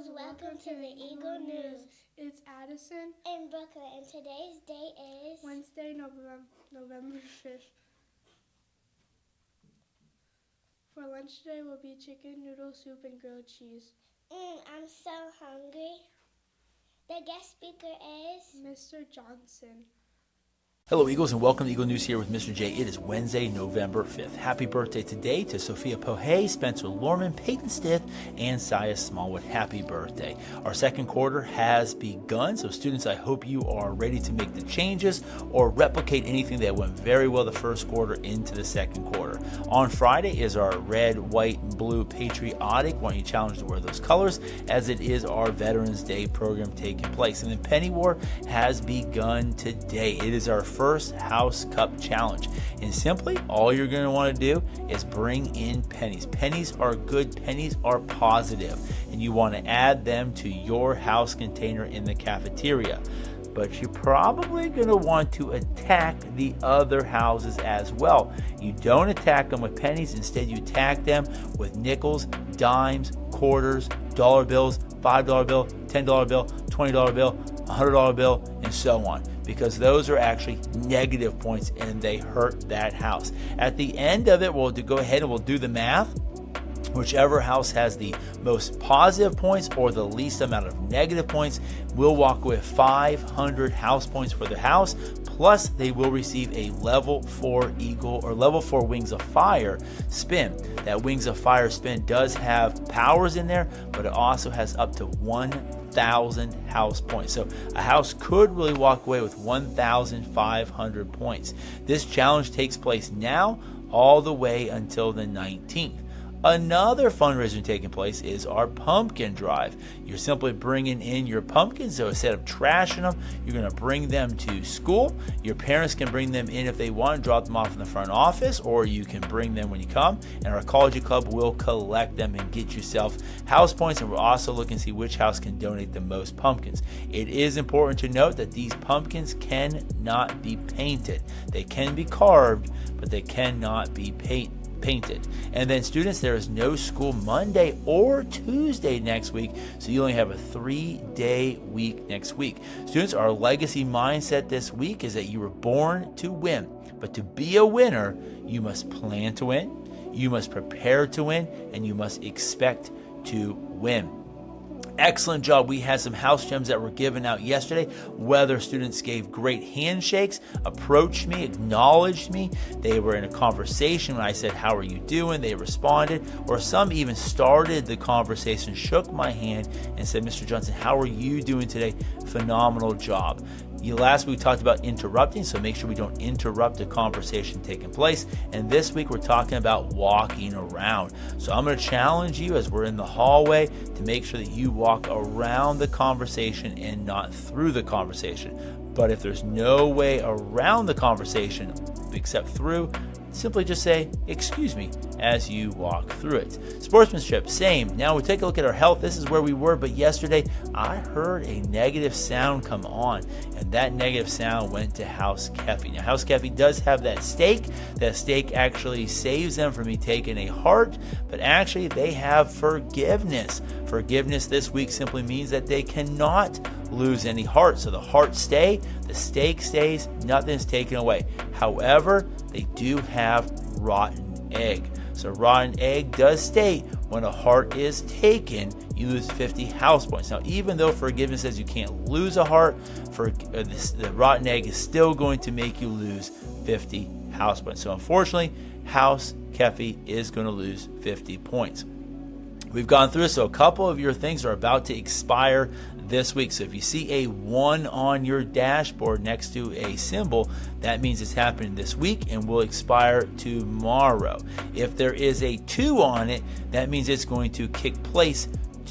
Eagles, welcome to the Eagle News. It's Addison and Brooklyn, and today's date is Wednesday, November 5th. For lunch today will be chicken noodle soup and grilled cheese. I'm so hungry. The guest speaker is Mr. Johnson. Hello, Eagles, and welcome to Eagle News here with Mr. J. It is Wednesday, November 5th. Happy birthday today to Sophia Pohe, Spencer Lorman, Peyton Stith, and Sias Smallwood. Happy birthday. Our second quarter has begun, so students, I hope you are ready to make the changes or replicate anything that went very well the first quarter into the second quarter. On Friday is our red, white, and blue patriotic. Why don't you challenge to wear those colors, as it is our Veterans Day program taking place. And then Penny War has begun today. It is our first House Cup Challenge. And simply, all you're going to want to do is bring in pennies. Pennies are good. Pennies are positive. And you want to add them to your house container in the cafeteria. But you're probably going to want to attack the other houses as well. You don't attack them with pennies. Instead, you attack them with nickels, dimes, quarters, dollar bills, $5 bill, $10 bill, $20 bill, $100 bill, and so on. Because those are actually negative points and they hurt that house. At the end of it, we'll go ahead and we'll do the math. Whichever house has the most positive points or the least amount of negative points will walk away with 500 house points for the house. Plus, they will receive a level 4 Eagle or level 4 Wings of Fire spin. That Wings of Fire spin does have powers in there, but it also has up to 1,000 house points. So a house could really walk away with 1,500 points. This challenge takes place now all the way until the 19th. Another fundraiser taking place is our pumpkin drive. You're simply bringing in your pumpkins, so instead of trashing them, you're going to bring them to school. Your parents can bring them in if they want, drop them off in the front office, or you can bring them when you come, and our Ecology Club will collect them and get yourself house points, and we're also looking to see which house can donate the most pumpkins. It is important to note that these pumpkins cannot be painted. They can be carved, but they cannot be painted. And then students, there is no school Monday or Tuesday next week, so you only have a 3-day week next week. Students, our legacy mindset this week is that you were born to win, but to be a winner, you must plan to win, you must prepare to win, and you must expect to win. Excellent job. We had some house gems that were given out yesterday. Whether students gave great handshakes, approached me, acknowledged me, they were in a conversation when I said, "How are you doing?" They responded, or some even started the conversation, shook my hand, and said, "Mr. Johnson, how are you doing today?" Phenomenal job. Last week we talked about interrupting, so make sure we don't interrupt a conversation taking place. And this week we're talking about walking around. So I'm going to challenge you as we're in the hallway to make sure that you walk around the conversation and not through the conversation. But if there's no way around the conversation except through, simply just say, "Excuse me," as you walk through it. Sportsmanship, same. Now we take a look at our health. This is where we were, but yesterday I heard a negative sound come on, and that negative sound went to House Keffy. Now, House Keffy does have that steak. That steak actually saves them from me taking a heart, but actually they have forgiveness. Forgiveness this week simply means that they cannot lose any heart. So the heart stay, the steak stays, nothing's taken away. However, they do have rotten egg. So rotten egg does state when a heart is taken, you lose 50 house points. Now, even though forgiveness says you can't lose a heart, the rotten egg is still going to make you lose 50 house points. So unfortunately, House Keffy is going to lose 50 points. We've gone through this, so a couple of your things are about to expire this week. So if you see a 1 on your dashboard next to a symbol, that means it's happening this week and will expire tomorrow. If there is a 2 on it, that means it's going to kick place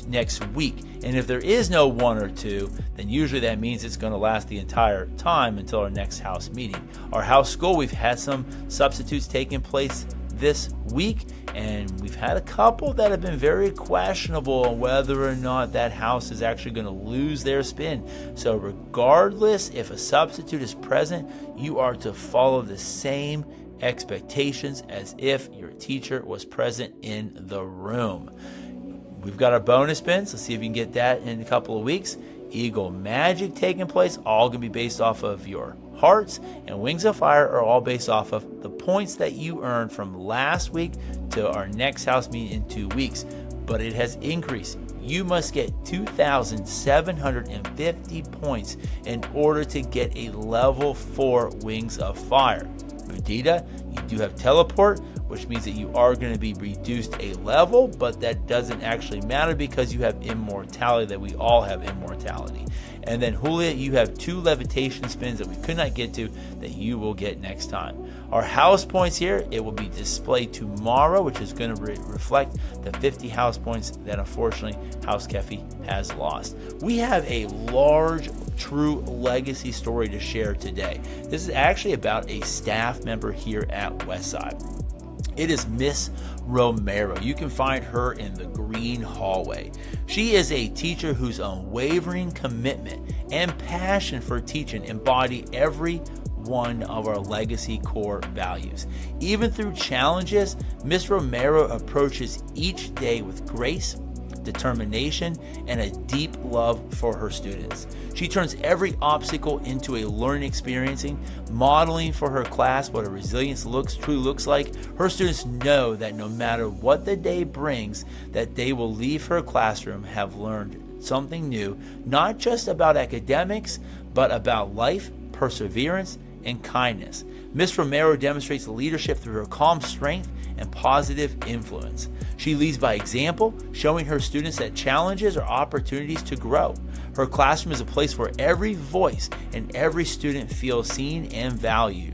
next week. And if there is no 1 or 2, then usually that means it's going to last the entire time until our next house meeting. Our house school, we've had some substitutes taking place this week, and we've had a couple that have been very questionable on whether or not that house is actually going to lose their spin. So regardless if a substitute is present, you are to follow the same expectations as if your teacher was present in the room. we've got our bonus spins. Let's see if you can get that in a couple of weeks. Eagle Magic taking place, all going to be based off of your hearts, and Wings of Fire are all based off of the points that you earned from last week to our next house meeting in 2 weeks. But it has increased. You must get 2,750 points in order to get a level 4 Wings of Fire. Mudita, you do have teleport, which means that you are going to be reduced a level, but that doesn't actually matter because you have immortality, that we all have immortality. And then Julia, you have 2 levitation spins that we could not get to that you will get next time. Our house points here, it will be displayed tomorrow, which is going to reflect the 50 house points that unfortunately House Kefi has lost. We have a large true legacy story to share today. This is actually about a staff member here at Westside. It is Miss Romero. You can find her in the green hallway. She is a teacher whose unwavering commitment and passion for teaching embody every one of our legacy core values. Even through challenges, Miss Romero approaches each day with grace, determination, and a deep love for her students. She turns every obstacle into a learning experience, modeling for her class what a resilience truly looks like. Her students know that no matter what the day brings, that they will leave her classroom have learned something new, not just about academics, but about life, perseverance, and kindness. Miss Romero demonstrates leadership through her calm strength and positive influence. She leads by example, showing her students that challenges are opportunities to grow. Her classroom is a place where every voice and every student feels seen and valued.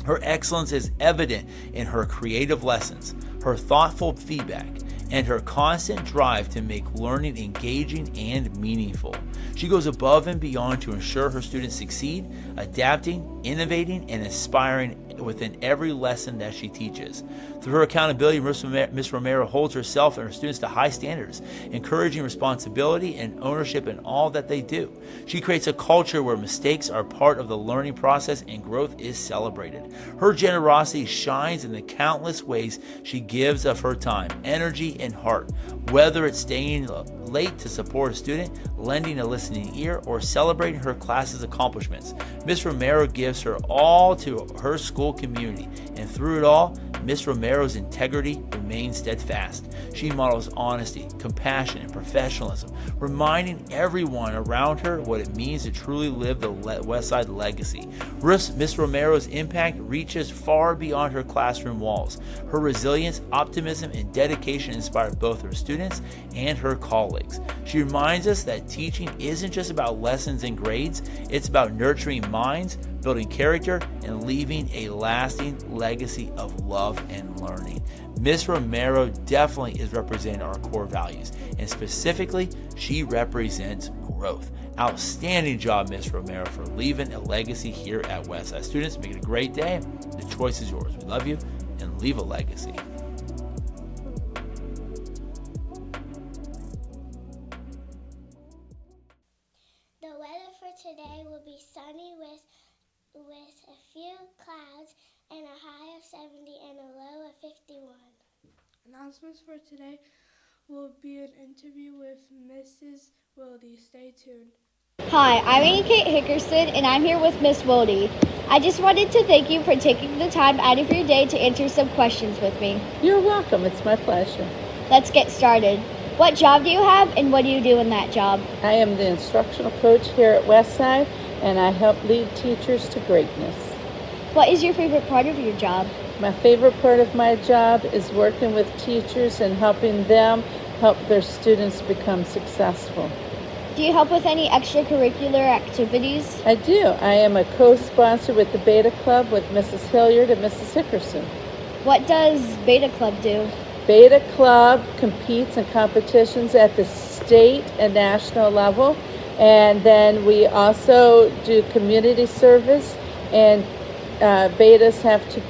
Her excellence is evident in her creative lessons, her thoughtful feedback, and her constant drive to make learning engaging and meaningful. She goes above and beyond to ensure her students succeed, adapting, innovating, and inspiring within every lesson that she teaches. Through her accountability, Ms. Romero holds herself and her students to high standards, encouraging responsibility and ownership in all that they do. She creates a culture where mistakes are part of the learning process and growth is celebrated. Her generosity shines in the countless ways she gives of her time, energy, and heart. Whether it's staying late to support a student, lending a listening ear, or celebrating her class's accomplishments, Ms. Romero gives her all to her school community, and through it all, Ms. Romero's integrity remains steadfast. She models honesty, compassion, and professionalism, reminding everyone around her what it means to truly live the Westside legacy. Ms. Romero's impact reaches far beyond her classroom walls. Her resilience, optimism, and dedication inspire both her students and her colleagues. She reminds us that teaching isn't just about lessons and grades, it's about nurturing minds, building character, and leaving a lasting legacy of love and learning. Ms. Romero definitely is representing our core values, and specifically, she represents growth. Outstanding job, Ms. Romero, for leaving a legacy here at Westside. Students, make it a great day. The choice is yours. We love you, and leave a legacy. The weather for today will be sunny with a few clouds and a high of 70 and a low of 51. Announcements for today will be an interview with Mrs. Wilde. Stay tuned. Hi, I'm Annie Kate Hickerson, and I'm here with Miss Wilde. I just wanted to thank you for taking the time out of your day to answer some questions with me. You're welcome. It's my pleasure. Let's get started. What job do you have, and what do you do in that job? I am the instructional coach here at Westside, and I help lead teachers to greatness. What is your favorite part of your job? My favorite part of my job is working with teachers and helping them help their students become successful. Do you help with any extracurricular activities? I do. I am a co-sponsor with the Beta Club with Mrs. Hilliard and Mrs. Hickerson. What does Beta Club do? Beta Club competes in competitions at the state and national level, and then we also do community service, and Betas have to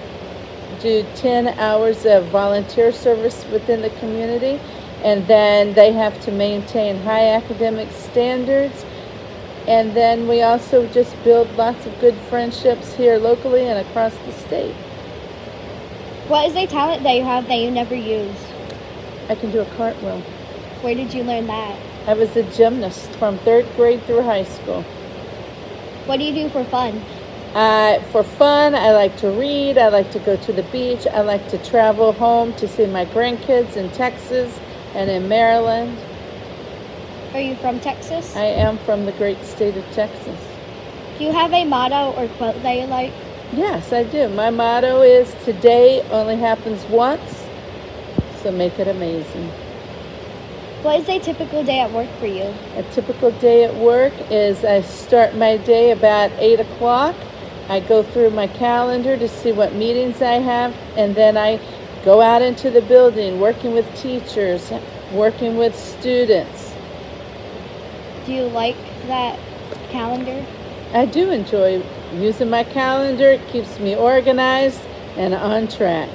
do 10 hours of volunteer service within the community, and then they have to maintain high academic standards. And then we also just build lots of good friendships here locally and across the state. What is a talent that you have that you never use? I can do a cartwheel. Where did you learn that? I was a gymnast from 3rd grade through high school. What do you do for fun? For fun, I like to read, I like to go to the beach, I like to travel home to see my grandkids in Texas and in Maryland. Are you from Texas? I am from the great state of Texas. Do you have a motto or quote that you like? Yes, I do. My motto is, today only happens once, so make it amazing. What is a typical day at work for you? A typical day at work is I start my day about 8 o'clock. I go through my calendar to see what meetings I have, and then I go out into the building working with teachers, working with students. Do you like that calendar? I do enjoy using my calendar. It keeps me organized and on track.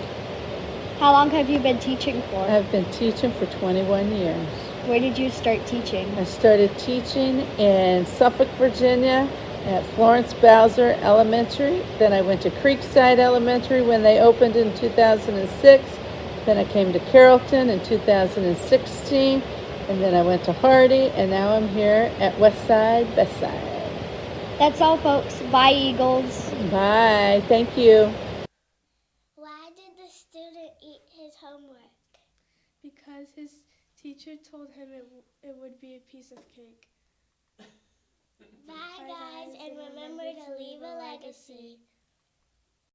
How long have you been teaching for? I've been teaching for 21 years. Where did you start teaching? I started teaching in Suffolk, Virginia at Florence Bowser Elementary. Then I went to Creekside Elementary when they opened in 2006. Then I came to Carrollton in 2016. And then I went to Hardy, and now I'm here at Westside, Bestside. That's all, folks. Bye, Eagles. Bye. Thank you. Why did the student eat his homework? Because his teacher told him it would be a piece of cake. Bye, guys, and remember to leave a legacy.